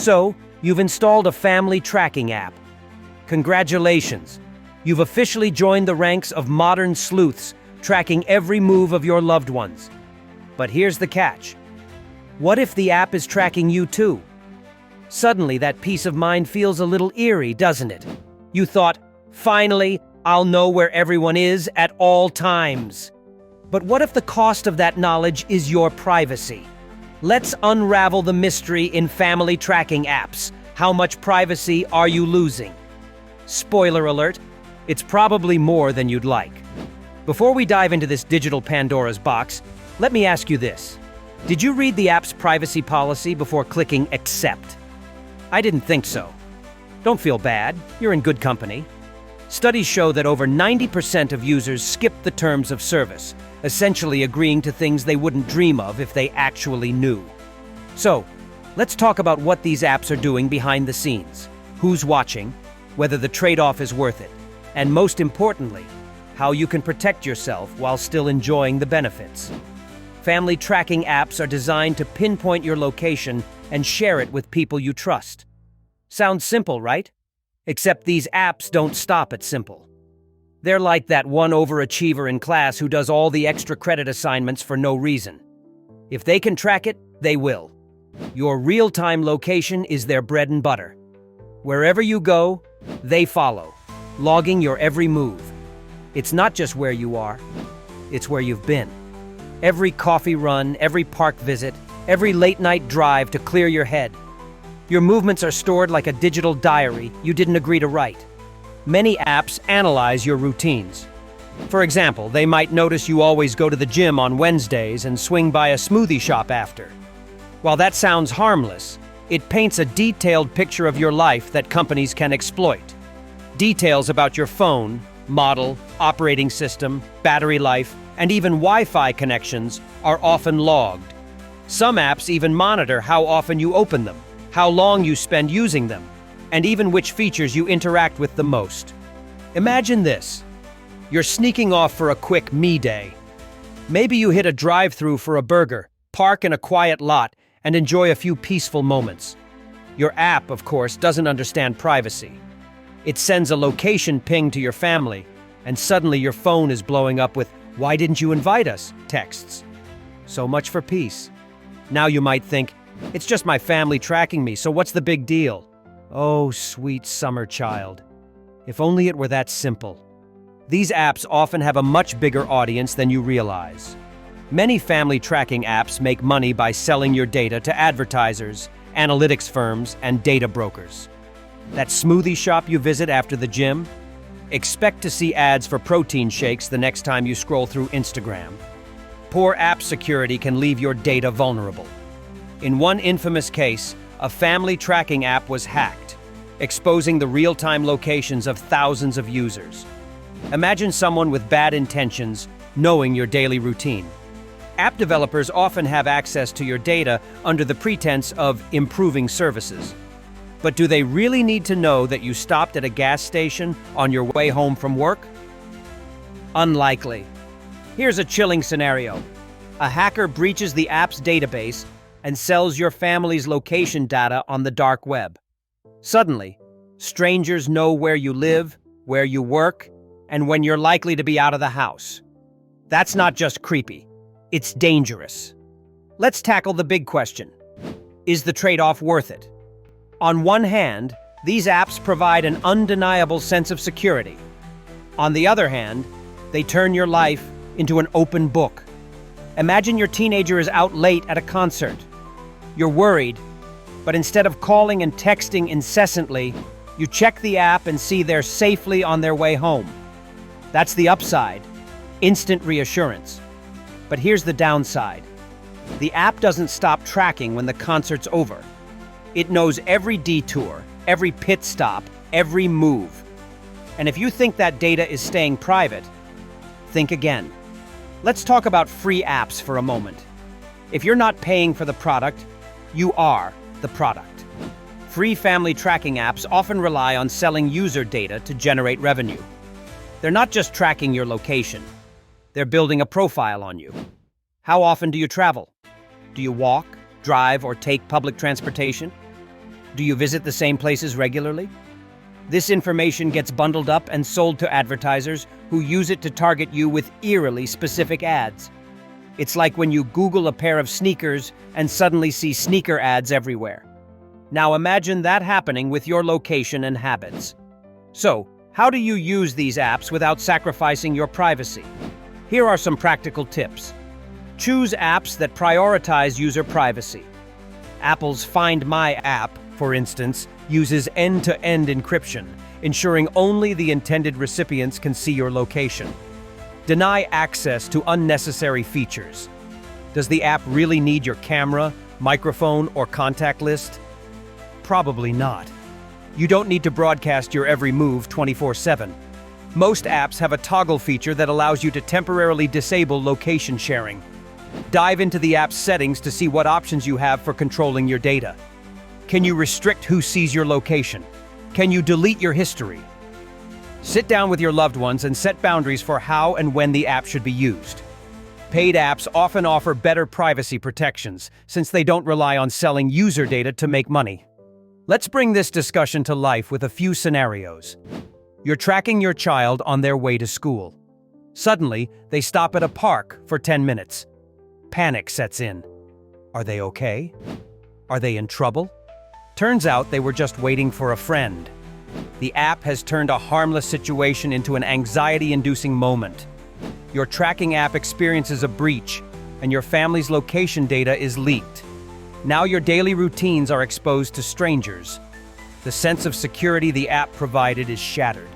So, you've installed a family tracking app. Congratulations! You've officially joined the ranks of modern sleuths, tracking every move of your loved ones. But here's the catch. What if the app is tracking you too? Suddenly, that peace of mind feels a little eerie, doesn't it? You thought, finally, I'll know where everyone is at all times. But what if the cost of that knowledge is your privacy? Let's unravel the mystery in family tracking apps. How much privacy are you losing? Spoiler alert, it's probably more than you'd like. Before we dive into this digital Pandora's box, let me ask you this. Did you read the app's privacy policy before clicking accept? I didn't think so. Don't feel bad, you're in good company. Studies show that over 90% of users skip the terms of service, essentially agreeing to things they wouldn't dream of if they actually knew. So, let's talk about what these apps are doing behind the scenes, who's watching, whether the trade-off is worth it, and most importantly, how you can protect yourself while still enjoying the benefits. Family tracking apps are designed to pinpoint your location and share it with people you trust. Sounds simple, right? Except these apps don't stop at simple. They're like that one overachiever in class who does all the extra credit assignments for no reason. If they can track it, they will. Your real-time location is their bread and butter. Wherever you go, they follow, logging your every move. It's not just where you are, it's where you've been. Every coffee run, every park visit, every late-night drive to clear your head. Your movements are stored like a digital diary you didn't agree to write. Many apps analyze your routines. For example, they might notice you always go to the gym on Wednesdays and swing by a smoothie shop after. While that sounds harmless, it paints a detailed picture of your life that companies can exploit. Details about your phone, model, operating system, battery life, and even Wi-Fi connections are often logged. Some apps even monitor how often you open them, how long you spend using them, and even which features you interact with the most. Imagine this. You're sneaking off for a quick me day. Maybe you hit a drive-thru for a burger, park in a quiet lot, and enjoy a few peaceful moments. Your app, of course, doesn't understand privacy. It sends a location ping to your family, and suddenly your phone is blowing up with, "Why didn't you invite us?" texts. So much for peace. Now you might think, it's just my family tracking me, so what's the big deal? Oh, sweet summer child. If only it were that simple. These apps often have a much bigger audience than you realize. Many family tracking apps make money by selling your data to advertisers, analytics firms, and data brokers. That smoothie shop you visit after the gym? Expect to see ads for protein shakes the next time you scroll through Instagram. Poor app security can leave your data vulnerable. In one infamous case, a family tracking app was hacked, exposing the real-time locations of thousands of users. Imagine someone with bad intentions knowing your daily routine. App developers often have access to your data under the pretense of improving services. But do they really need to know that you stopped at a gas station on your way home from work? Unlikely. Here's a chilling scenario. A hacker breaches the app's database and sells your family's location data on the dark web. Suddenly, strangers know where you live, where you work, and when you're likely to be out of the house. That's not just creepy, it's dangerous. Let's tackle the big question. Is the trade-off worth it? On one hand, these apps provide an undeniable sense of security. On the other hand, they turn your life into an open book. Imagine your teenager is out late at a concert. You're worried, but instead of calling and texting incessantly, you check the app and see they're safely on their way home. That's the upside, instant reassurance. But here's the downside. The app doesn't stop tracking when the concert's over. It knows every detour, every pit stop, every move. And if you think that data is staying private, think again. Let's talk about free apps for a moment. If you're not paying for the product, you are the product. Free family tracking apps often rely on selling user data to generate revenue. They're not just tracking your location. They're building a profile on you. How often do you travel? Do you walk, drive, or take public transportation? Do you visit the same places regularly? This information gets bundled up and sold to advertisers who use it to target you with eerily specific ads. It's like when you Google a pair of sneakers and suddenly see sneaker ads everywhere. Now imagine that happening with your location and habits. So, how do you use these apps without sacrificing your privacy? Here are some practical tips. Choose apps that prioritize user privacy. Apple's Find My app, for instance, uses end-to-end encryption, ensuring only the intended recipients can see your location. Deny access to unnecessary features. Does the app really need your camera, microphone, or contact list? Probably not. You don't need to broadcast your every move 24/7. Most apps have a toggle feature that allows you to temporarily disable location sharing. Dive into the app's settings to see what options you have for controlling your data. Can you restrict who sees your location? Can you delete your history? Sit down with your loved ones and set boundaries for how and when the app should be used. Paid apps often offer better privacy protections, since they don't rely on selling user data to make money. Let's bring this discussion to life with a few scenarios. You're tracking your child on their way to school. Suddenly, they stop at a park for 10 minutes. Panic sets in. Are they okay? Are they in trouble? Turns out they were just waiting for a friend. The app has turned a harmless situation into an anxiety-inducing moment. Your tracking app experiences a breach, and your family's location data is leaked. Now your daily routines are exposed to strangers. The sense of security the app provided is shattered.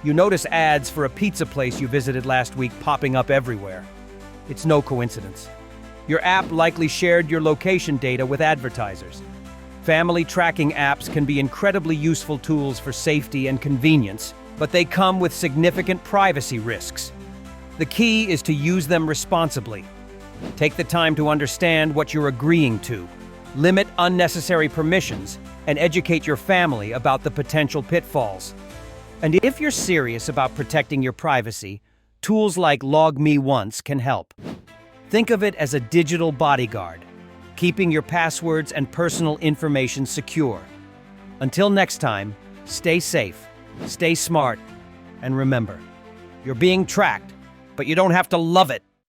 You notice ads for a pizza place you visited last week popping up everywhere. It's no coincidence. Your app likely shared your location data with advertisers. Family tracking apps can be incredibly useful tools for safety and convenience, but they come with significant privacy risks. The key is to use them responsibly. Take the time to understand what you're agreeing to, limit unnecessary permissions, and educate your family about the potential pitfalls. And if you're serious about protecting your privacy, tools like LogMeOnce can help. Think of it as a digital bodyguard, keeping your passwords and personal information secure. Until next time, stay safe, stay smart, and remember, you're being tracked, but you don't have to love it.